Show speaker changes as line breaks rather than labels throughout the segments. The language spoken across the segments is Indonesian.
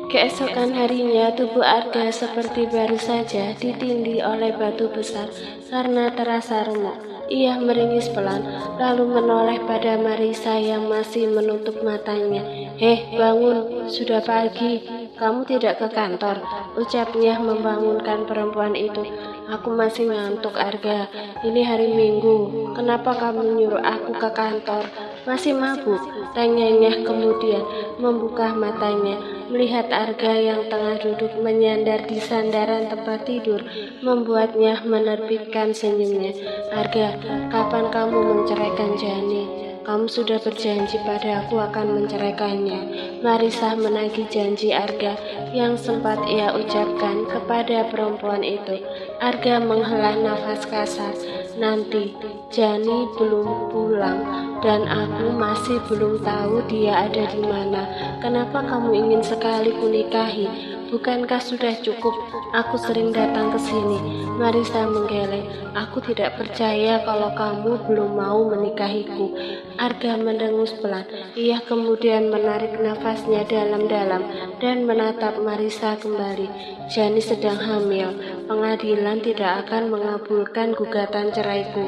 Keesokan harinya, tubuh Arga seperti baru saja ditindih oleh batu besar karena terasa remuk. Ia meringis pelan, lalu menoleh pada Marisa yang masih menutup matanya. Bangun, sudah pagi. Kamu tidak ke kantor, ucapnya membangunkan perempuan itu. Aku masih ngantuk, Arga. Ini hari Minggu. Kenapa kamu nyuruh aku ke kantor? Masih mabuk? Tanyanya kemudian membuka matanya, melihat Arga yang tengah duduk menyandar di sandaran tempat tidur, membuatnya menerbitkan senyumnya. Arga, kapan kamu menceraikan Jani? Kamu sudah berjanji pada aku akan menceraikannya. Marisa menagih janji Arga yang sempat ia ucapkan kepada perempuan itu. Arga menghela nafas kasar. Nanti, Jani belum pulang dan aku masih belum tahu dia ada di mana. Kenapa kamu ingin sekali kunikahi? Bukankah sudah cukup aku sering datang ke sini? Marisa menggeleng. Aku tidak percaya kalau kamu belum mau menikahiku. Arga mendengus pelan. Ia kemudian menarik nafasnya dalam-dalam dan menatap Marisa kembali. Jani sedang hamil. Pengadilan tidak akan mengabulkan gugatan ceraiku.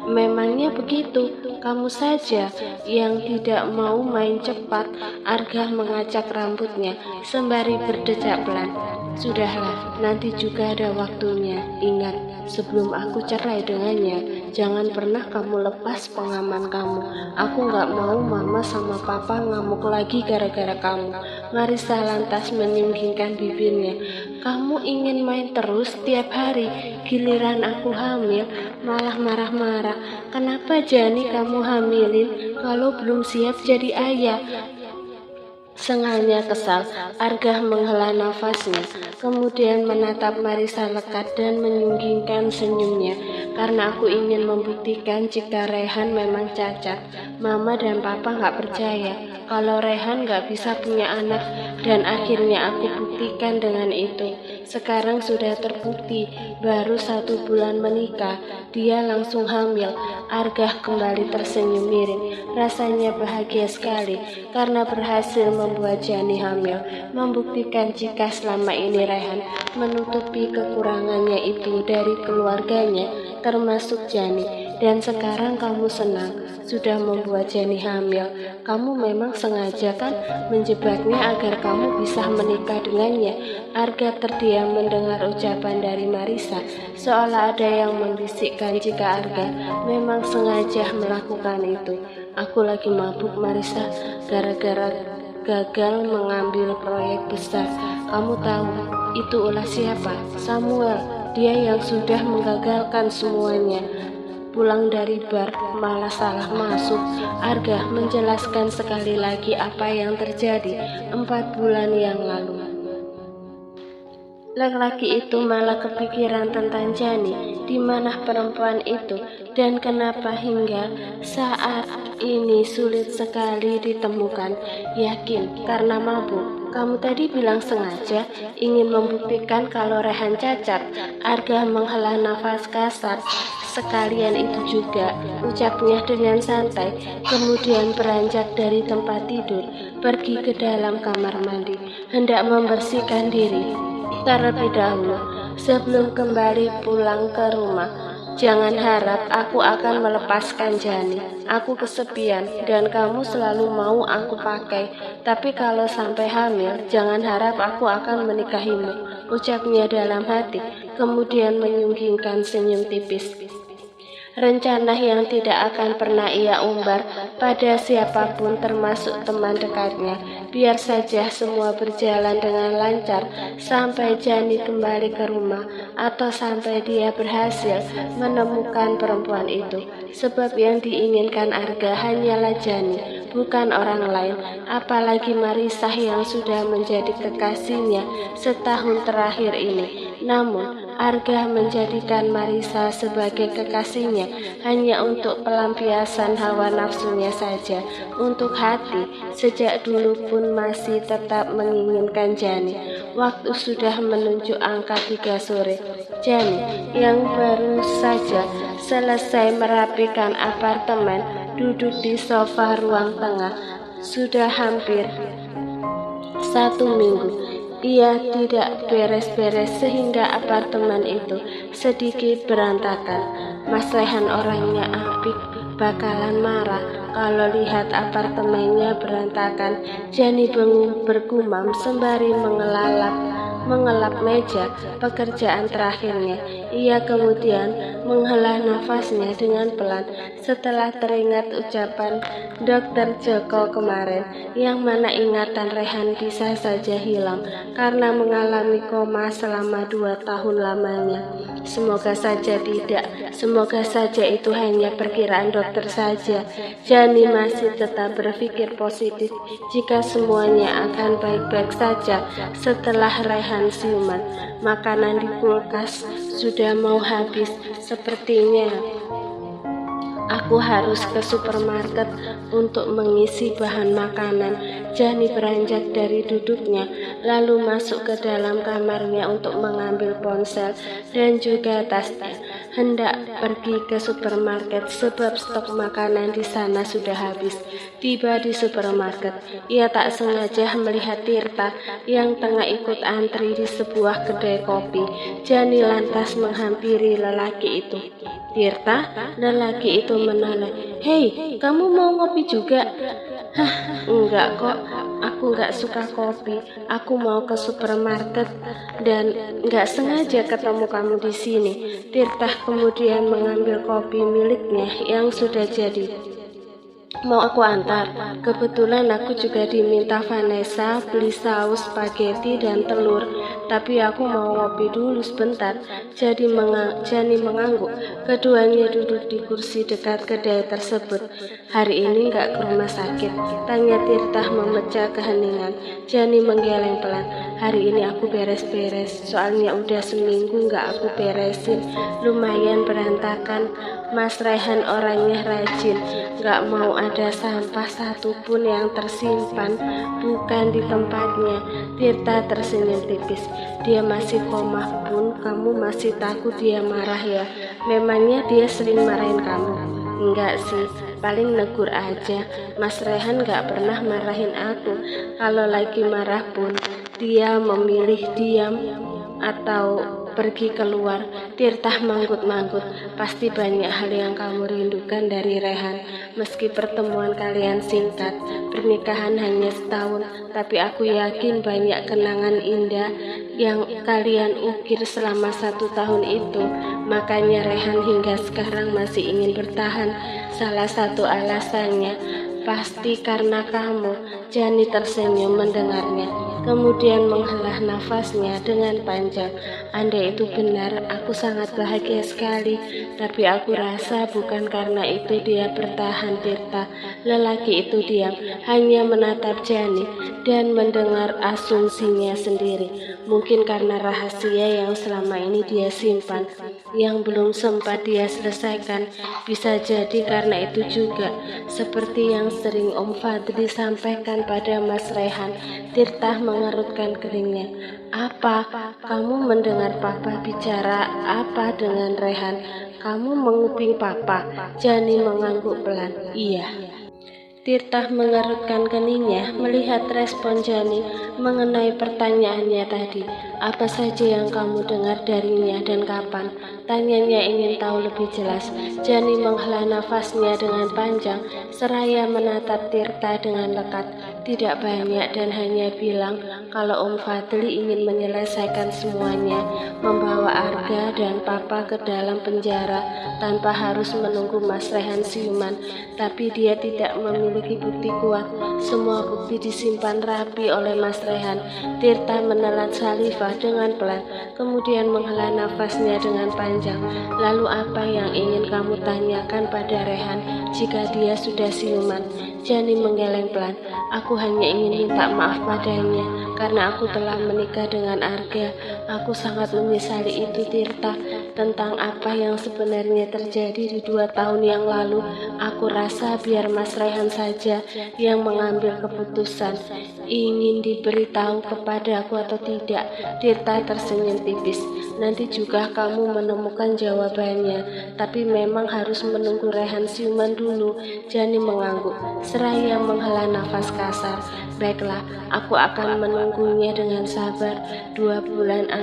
Memangnya begitu? Kamu saja yang tidak mau main cepat. Arga mengacak rambutnya sembari berdecak pelan. Sudahlah, nanti juga ada waktunya. Ingat, sebelum aku cerai dengannya, jangan pernah kamu lepas pengaman kamu. Aku gak mau mama sama papa ngamuk lagi gara-gara kamu. Marisa lantas menyinggingkan bibirnya. Kamu ingin main terus tiap hari, giliran aku hamil malah marah-marah. Kenapa Jani kamu hamilin kalau belum siap jadi ayah? Sengalnya kesal, Arga menghela nafasnya, kemudian menatap Marisa lekat dan menyunggingkan senyumnya. Karena aku ingin membuktikan jika Rehan memang cacat. Mama dan Papa gak percaya kalau Rehan gak bisa punya anak, dan akhirnya aku buktikan dengan itu. Sekarang sudah terbukti, baru 1 bulan menikah, dia langsung hamil. Arga kembali tersenyum miring. Rasanya bahagia sekali karena berhasil membuat Jani hamil, membuktikan jika selama ini Rehan menutupi kekurangannya itu dari keluarganya, termasuk Jani. Dan sekarang kamu senang sudah membuat Jani hamil. Kamu memang sengaja kan menjebaknya agar kamu bisa menikah dengannya? Arga terdiam mendengar ucapan dari Marisa, seolah ada yang membisikkan jika Arga memang sengaja melakukan itu. Aku lagi mabuk, Marisa, gara-gara gagal mengambil proyek besar. Kamu tahu itu ulah siapa? Samuel, dia yang sudah menggagalkan semuanya. Pulang dari bar malah salah masuk. Arga menjelaskan sekali lagi apa yang terjadi 4 bulan yang lalu. Laki-laki itu malah kepikiran tentang Jani, di mana perempuan itu, dan kenapa hingga saat ini sulit sekali ditemukan. Yakin karena mabuk? Kamu tadi bilang sengaja ingin membuktikan kalau Rehan cacat. Arga menghela nafas kasar. Sekalian itu juga, ucapnya dengan santai, kemudian beranjak dari tempat tidur, pergi ke dalam kamar mandi, hendak membersihkan diri terlebih dahulu sebelum kembali pulang ke rumah. Jangan harap aku akan melepaskan Jani. Aku kesepian dan kamu selalu mau aku pakai. Tapi kalau sampai hamil, jangan harap aku akan menikahimu, ucapnya dalam hati, kemudian menyunggingkan senyum tipis. Rencana yang tidak akan pernah ia umbar pada siapapun termasuk teman dekatnya. Biar saja semua berjalan dengan lancar sampai Jani kembali ke rumah atau sampai dia berhasil menemukan perempuan itu. Sebab yang diinginkan Arga hanyalah Jani, bukan orang lain, apalagi Marisa yang sudah menjadi kekasihnya setahun terakhir ini. Namun Arga menjadikan Marisa sebagai kekasihnya hanya untuk pelampiasan hawa nafsunya saja. Untuk hati, sejak dulu pun masih tetap menginginkan Jani. Waktu sudah menunjuk angka 3 sore. Jani yang baru saja selesai merapikan apartemen duduk di sofa ruang tengah. Sudah hampir 1 minggu. Ia tidak beres-beres sehingga apartemen itu sedikit berantakan. Mas Rehan orangnya apik, bakalan marah kalau lihat apartemennya berantakan. Jani bergumam sembari mengelap meja pekerjaan terakhirnya. Ia kemudian menghela nafasnya dengan pelan setelah teringat ucapan Dokter Joko kemarin, yang mana ingatan Rehan bisa saja hilang karena mengalami koma selama 2 tahun lamanya. Semoga saja tidak, semoga saja itu hanya perkiraan dokter saja. Jani masih tetap berpikir positif jika semuanya akan baik-baik saja setelah Rehan siuman. Makanan di kulkas sudah mau habis sepertinya. Aku harus ke supermarket untuk mengisi bahan makanan. Jani beranjak dari duduknya, lalu masuk ke dalam kamarnya untuk mengambil ponsel dan juga tasnya. Hendak pergi ke supermarket sebab stok makanan di sana sudah habis. Tiba di supermarket, ia tak sengaja melihat Tirta yang tengah ikut antri di sebuah kedai kopi. Jani lantas menghampiri lelaki itu. Tirta, lelaki itu menoleh. Hei, kamu mau ngopi juga? Hah, enggak kok, aku enggak suka kopi. Aku mau ke supermarket dan enggak sengaja ketemu kamu di sini. Tirta kemudian mengambil kopi miliknya yang sudah jadi. Mau aku antar? Kebetulan aku juga diminta Vanessa beli saus spaghetti dan telur, tapi aku mau ngopi dulu sebentar. Jani mengangguk. Keduanya duduk di kursi dekat kedai tersebut. Hari ini nggak ke rumah sakit? Tanya Tirta memecah keheningan. Jani menggeleng pelan. Hari ini aku beres-beres, soalnya udah seminggu nggak aku beresin. Lumayan berantakan. Mas Rehan orangnya rajin, nggak mau ada sampah satupun yang tersimpan bukan di tempatnya. Tirta tersenyum tipis. Dia masih koma pun kamu masih takut dia marah ya? Memangnya dia sering marahin kamu? Enggak sih, paling negur aja. Mas Rehan gak pernah marahin aku. Kalau lagi marah pun dia memilih diam atau pergi keluar. Tirta manggut-manggut. Pasti banyak hal yang kamu rindukan dari Rehan. Meski pertemuan kalian singkat, pernikahan hanya setahun, tapi aku yakin banyak kenangan indah yang kalian ukir selama 1 tahun itu. Makanya Rehan hingga sekarang masih ingin bertahan. Salah satu alasannya pasti karena kamu. Jani tersenyum mendengarnya, kemudian menghela nafasnya dengan panjang. Andai itu benar, aku sangat bahagia sekali. Tapi aku rasa bukan karena itu dia bertahan, Tirta. Lelaki itu diam, hanya menatap Jani dan mendengar asumsinya sendiri. Mungkin karena rahasia yang selama ini dia simpan, yang belum sempat dia selesaikan. Bisa jadi karena itu juga, seperti yang sering Om Fadli sampaikan pada Mas Rehan. Tirta mengerutkan keningnya. Apa? Kamu mendengar Papa bicara apa dengan Rehan? Kamu menguping Papa? Jani mengangguk pelan. Iya. Tirta mengerutkan keningnya melihat respon Jani mengenai pertanyaannya tadi. Apa saja yang kamu dengar darinya dan kapan? Tanyanya ingin tahu lebih jelas. Jani menghela nafasnya dengan panjang seraya menatap Tirta dengan lekat. Tidak banyak dan hanya bilang kalau Om Fadli ingin menyelesaikan semuanya, membawa Arga dan Papa ke dalam penjara tanpa harus menunggu Mas Rehan siuman. Tapi dia tidak memiliki bukti kuat. Semua bukti disimpan rapi oleh Mas Rehan. Tirta menelan salivah dengan pelan, kemudian menghela nafasnya dengan panjang. Lalu apa yang ingin kamu tanyakan pada Rehan jika dia sudah siuman? Jani menggeleng pelan. Aku hanya ingin minta maaf padanya karena aku telah menikah dengan Arga. Aku sangat menyesali itu, Tirta. tentang apa yang sebenarnya terjadi di 2 tahun yang lalu. Aku rasa biar Mas Rehan saja yang mengambil keputusan. Ingin diberitahu kepadaku atau tidak? Tirta tersenyum tipis. Nanti juga kamu menemukan jawabannya, tapi memang harus menunggu Rehan siuman dulu. Jani mengangguk, seraya menghela nafas kasar. Baiklah, aku akan menunggunya dengan sabar. 2 bulan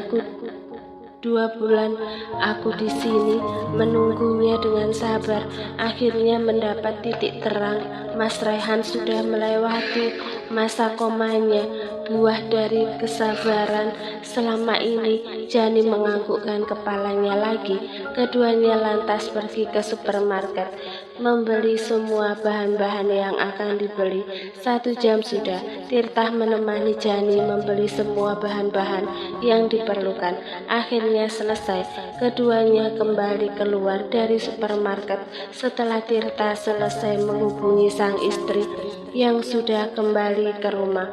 aku di sini menunggunya dengan sabar. Akhirnya mendapat titik terang. Mas Rehan sudah melewati masa komanya, buah dari kesabaran selama ini. Jani menganggukkan kepalanya lagi. Keduanya lantas pergi ke supermarket, membeli semua bahan-bahan yang akan dibeli. 1 jam sudah, Tirta menemani Jani membeli semua bahan-bahan yang diperlukan. Akhirnya selesai, keduanya kembali keluar dari supermarket setelah Tirta selesai menghubungi sang istri yang sudah kembali ke rumah.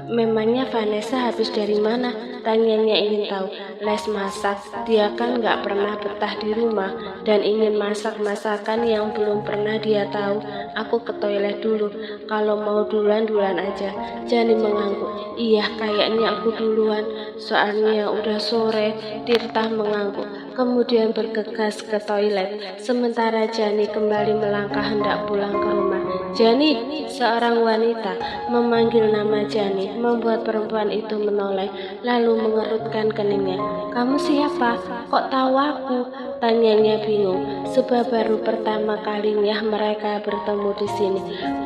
Memangnya Vanessa habis dari mana? Tanyanya ingin tahu. Les masak, dia kan gak pernah betah di rumah dan ingin masak masakan yang belum pernah dia tahu. Aku ke toilet dulu, kalau mau duluan aja. Jani mengangguk. Iya, kayaknya aku duluan, soalnya udah sore. Tirta mengangguk, kemudian bergegas ke toilet. Sementara Jani kembali melangkah hendak pulang ke rumah. Jani, seorang wanita memanggil nama Jani, membuat perempuan itu menoleh, lalu mengerutkan keningnya. Kamu siapa? Kok tahu aku? Tanyanya bingung, sebab baru pertama kalinya mereka bertemu di sini.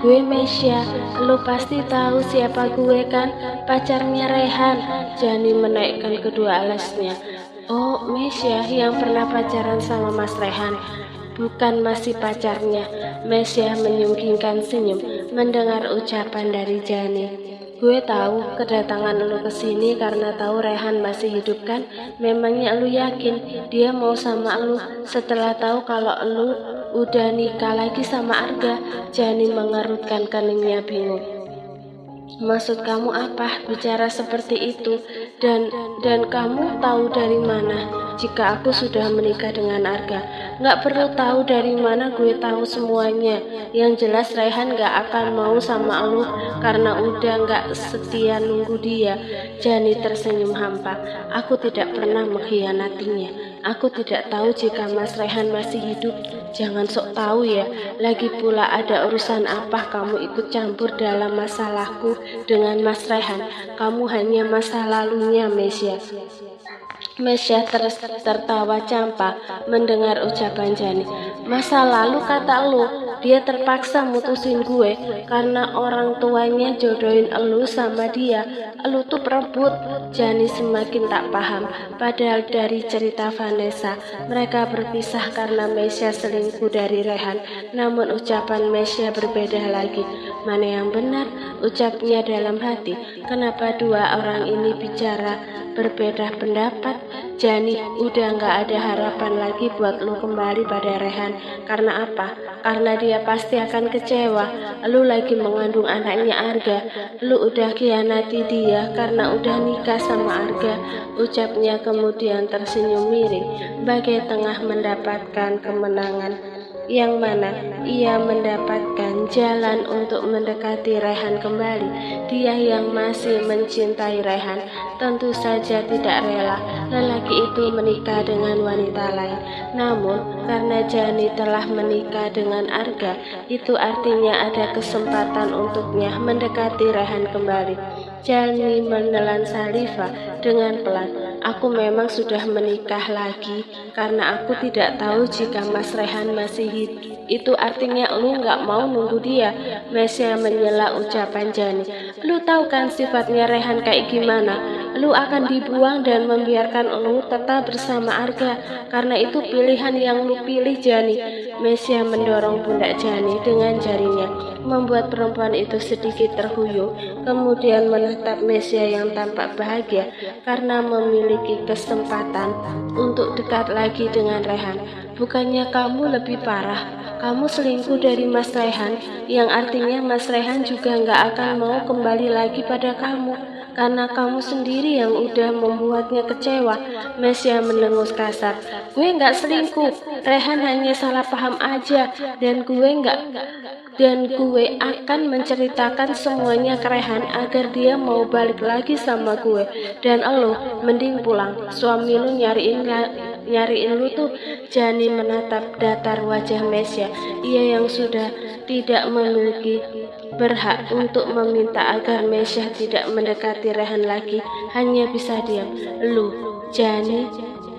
Gue Mesya, lo pasti tahu siapa gue kan? Pacarnya Rehan. Jani menaikkan kedua alasnya. Oh, Mesya yang pernah pacaran sama Mas Rehan. Bukan masih pacarnya. Mesya menyungkingkan senyum mendengar ucapan dari Jani. Gue tahu kedatangan lu ke sini karena tahu Rehan masih hidup kan? Memangnya lu yakin dia mau sama lu setelah tahu kalau lu udah nikah lagi sama Arga? Jani mengerutkan keningnya bingung. Maksud kamu apa bicara seperti itu? Dan kamu tahu dari mana jika aku sudah menikah dengan Arga? Nggak perlu tahu dari mana, gue tahu semuanya. Yang jelas Rehan nggak akan mau sama lu karena udah nggak setia nunggu dia. Jani tersenyum hampa. Aku tidak pernah mengkhianatinya. Aku tidak tahu jika Mas Rehan masih hidup. Jangan sok tahu ya. Lagi pula ada urusan apa kamu ikut campur dalam masalahku dengan Mas Rehan? Kamu hanya masa lalunya, Mesya. Mesya tertawa campak mendengar ucapan Jani. Masa lalu kata lu, dia terpaksa mutusin gue karena orang tuanya jodohin elu sama dia. Elu tuh perebut. Jani semakin tak paham. Padahal dari cerita Vanessa, mereka berpisah karena Mesya selingkuh dari Rehan. Namun ucapan Mesya berbeda lagi. Mana yang benar? Ucapnya dalam hati. Kenapa dua orang ini bicara berbeda pendapat? Jani, udah gak ada harapan lagi buat lu kembali pada Rehan. Karena apa? Karena dia pasti akan kecewa. Lu lagi mengandung anaknya Arga. Lu udah khianati dia karena udah nikah sama Arga. Ucapnya kemudian tersenyum miring, bagai tengah mendapatkan kemenangan. Yang mana ia mendapatkan jalan untuk mendekati Rehan kembali. Dia yang masih mencintai Rehan tentu saja tidak rela lelaki itu menikah dengan wanita lain. Namun karena Jani telah menikah dengan Arga, itu artinya ada kesempatan untuknya mendekati Rehan kembali. Jani menelan saliva dengan pelan. Aku memang sudah menikah lagi karena aku tidak tahu jika Mas Rehan masih hidup. Itu artinya lu gak mau nunggu dia. Mesya menyela ucapan Jani. Lu tahu kan sifatnya Rehan kayak gimana? Lu akan dibuang dan membiarkan lu tetap bersama Arga. Karena itu pilihan yang lu pilih, Jani. Mesya mendorong pundak Jani dengan jarinya, membuat perempuan itu sedikit terhuyung. Kemudian menatap Mesya yang tampak bahagia karena memiliki kesempatan untuk dekat lagi dengan Rehan. Bukannya kamu lebih parah? kamu selingkuh dari Mas Rehan, yang artinya Mas Rehan juga nggak akan mau kembali lagi pada kamu, karena kamu sendiri yang udah membuatnya kecewa. Mesya mendengus kasar. Gue nggak selingkuh, Rehan hanya salah paham aja, dan gue akan menceritakan semuanya ke Rehan agar dia mau balik lagi sama gue. Dan lo mending pulang, suami lu nyariin lu tuh. Jani menatap datar wajah Mesya. Ia yang sudah tidak memiliki berhak untuk meminta agar Mesya tidak mendekati Rehan lagi, hanya bisa diam. Lu, Jani,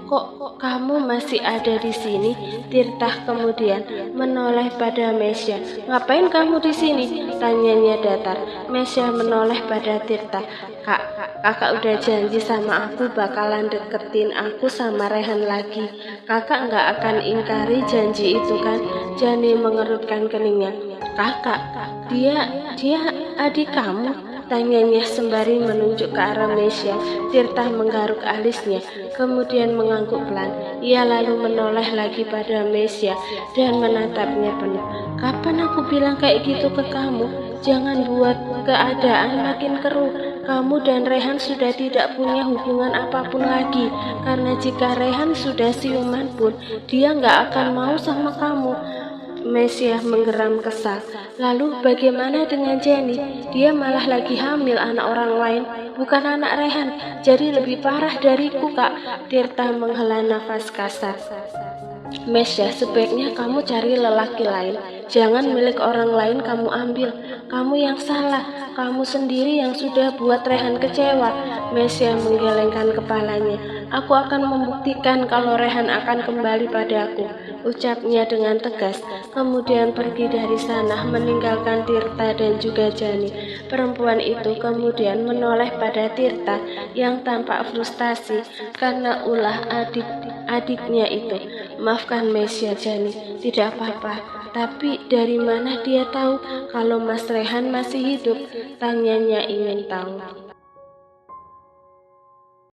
kok kamu masih ada di sini? Tirtah kemudian menoleh pada Mesya. Ngapain kamu di sini? Tanyanya datar. Mesya menoleh pada Tirtah. Kakak udah janji sama aku bakalan deketin aku sama Rehan lagi. Kakak nggak akan ingkari janji itu kan? Jani mengerutkan keningnya. Kakak, dia adik kamu? Tanyanya sembari menunjuk ke arah Mesya. Tirtah menggaruk alisnya, kemudian mengangguk pelan. Ia lalu menoleh lagi pada Mesya dan menatapnya penuh. Kapan aku bilang kayak gitu ke kamu? Jangan buat keadaan makin keruh. Kamu dan Rehan sudah tidak punya hubungan apapun lagi, karena jika Rehan sudah siuman pun, dia nggak akan mau sama kamu. Mesya menggeram kesal. Lalu bagaimana dengan Jenny? Dia malah lagi hamil anak orang lain, bukan anak Rehan. Jadi lebih parah dariku, Kak. Tirtah menghela nafas kasar. Mesya, sebaiknya kamu cari lelaki lain. Jangan milik orang lain kamu ambil. Kamu yang salah. Kamu sendiri yang sudah buat Rehan kecewa. Mesya menggelengkan kepalanya. Aku akan membuktikan kalau Rehan akan kembali padaku, ucapnya dengan tegas. Kemudian pergi dari sana, meninggalkan Tirtah dan juga Jani. Perempuan itu kemudian menoleh pada Tirtah yang tampak frustasi karena ulah adiknya itu. Maafkan Mesya, Jani, tidak apa-apa. Tapi dari mana dia tahu kalau Mas Rehan masih hidup? Tanyanya ingin tahu.